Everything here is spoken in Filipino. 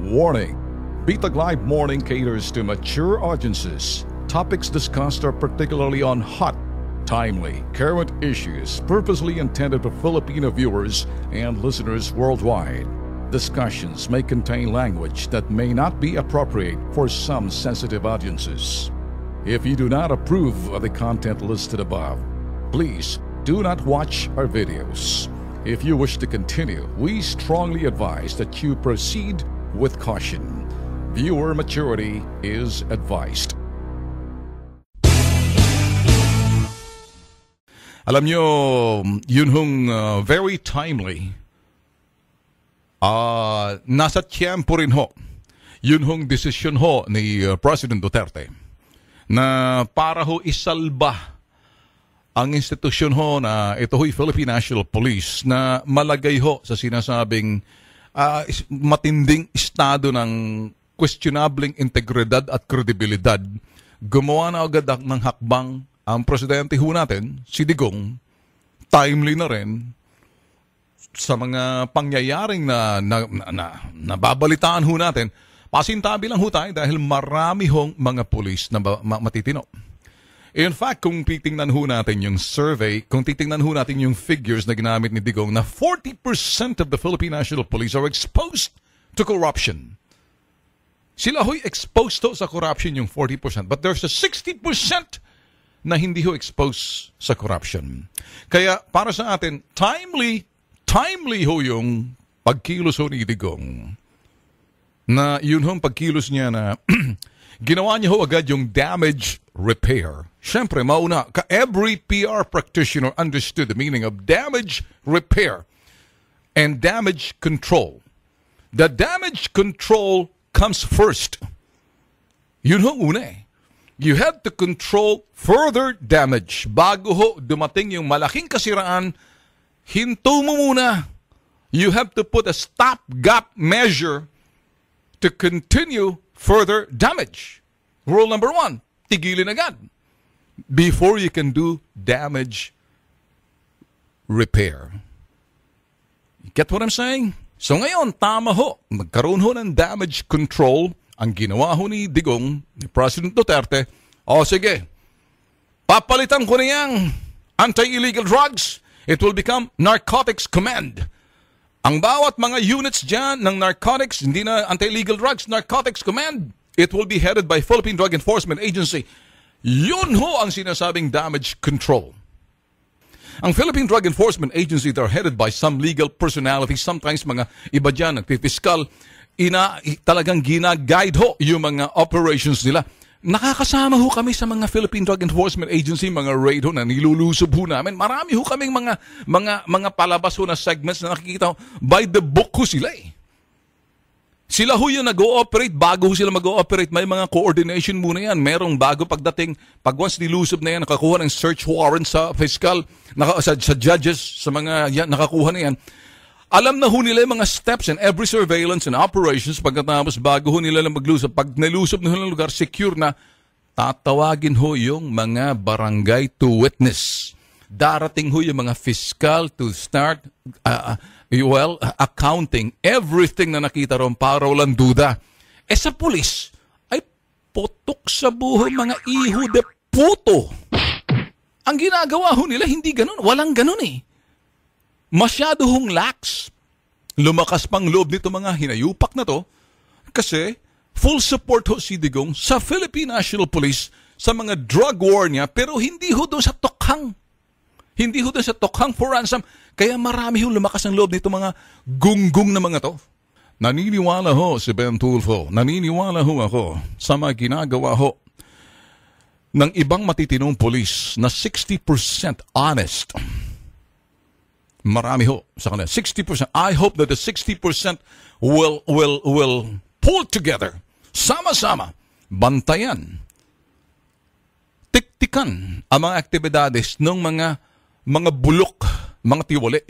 Warning: Bitag Live Morning caters to mature audiences. Topics discussed are particularly on hot, timely, current issues purposely intended for Filipino viewers and listeners worldwide. Discussions may contain language that may not be appropriate for some sensitive audiences. If you do not approve of the content listed above, please do not watch our videos. If you wish to continue, we strongly advise that you proceed with caution. Viewer maturity is advised. Alam nyo, yun hong very timely. Nasa tiyempo rin ho. Yun hong desisyon ho ni President Duterte na para ho isalba ang institusyon ho na ito ho'y Philippine National Police na malagay ho sa sinasabing matinding estado ng questionabling integridad at kredibilidad. Gumawa na agad ng hakbang ang presidente ho natin, si Digong, timely na rin sa mga pangyayaring na nababalitaan ho natin. Pasintabi lang ho tayo dahil marami hong mga pulis na matitino. In fact, kung titingnan ho natin yung survey, kung titingnan ho natin yung figures na ginamit ni Digong, na 40% of the Philippine National Police are exposed to corruption. Sila ho'y exposed to sa corruption yung 40%, but there's a 60% na hindi ho exposed sa corruption. Kaya para sa atin, timely ho yung pagkilos ho ni Digong. Na yun ho pagkilos niya na ginawa niya ho agad yung damage repair. Siyempre, mauna, every PR practitioner understood the meaning of damage repair and damage control. The damage control comes first. Yun ho una eh. You have to control further damage. Bago ho dumating yung malaking kasiraan, hinto mo muna. You have to put a stopgap measure to continue further damage. Rule number 1, tigilin agad before you can do damage repair. You get what I'm saying? So ngayon, tama ho. Magkaroon ho ng damage control ang ginawa ho ni Digong, ni President Duterte. O sige, papalitan ko na yung anti-illegal drugs. It will become Narcotics Command. Ang bawat mga units dyan ng narcotics, hindi na anti-illegal drugs, Narcotics Command, it will be headed by Philippine Drug Enforcement Agency. Yun ho ang sinasabing damage control. Ang Philippine Drug Enforcement Agency, they're headed by some legal personalities. Sometimes mga iba dyan, nagpipiskal, talagang gina-guide ho yung mga operations nila. Nakakasama ho kami sa mga Philippine Drug Enforcement Agency, mga raid ho na nilulusob ho namin. Marami ho kaming mga palabas ho na segments na nakikita ho. By the book ho sila eh. Sila ho yung nag-ooperate, bago ho sila mag-ooperate, may mga coordination muna yan. Merong bago pagdating, pag once nilusob na yan, nakakuha ng search warrant sa fiscal, sa judges, sa mga yan, nakakuha na yan. Alam na ho nila yung mga steps in every surveillance and operations pagkatapos bago ho nila lang maglusob. Pag nilusob na ho ng lugar, secure na, tatawagin ho yung mga barangay to witness. Darating ho yung mga fiscal to start accounting everything na nakita ron para walang duda. Eh sa pulis, ay putok sa buho mga iho de puto. Ang ginagawa ho nila, hindi ganun. Walang ganun eh. Masyado hong lax. Lumakas pang loob nito mga hinayupak na to kasi full support ho si Digong sa Philippine National Police sa mga drug war niya pero hindi ho doon sa tokhang. Hindi ho doon sa tokhang for ransom. Kaya marami ho lumakas ang loob nito mga gunggong na mga to. Naniniwala ho si Ben Tulfo, naniniwala ho ako sa mga ginagawa ho ng ibang matitinong police na 60% honest. Marami ho sa kanila. 60%. I hope that the 60% will pull together. Sama-sama. Bantayan. Tiktikan ang mga aktibidades ng mga bulok, mga tiwali.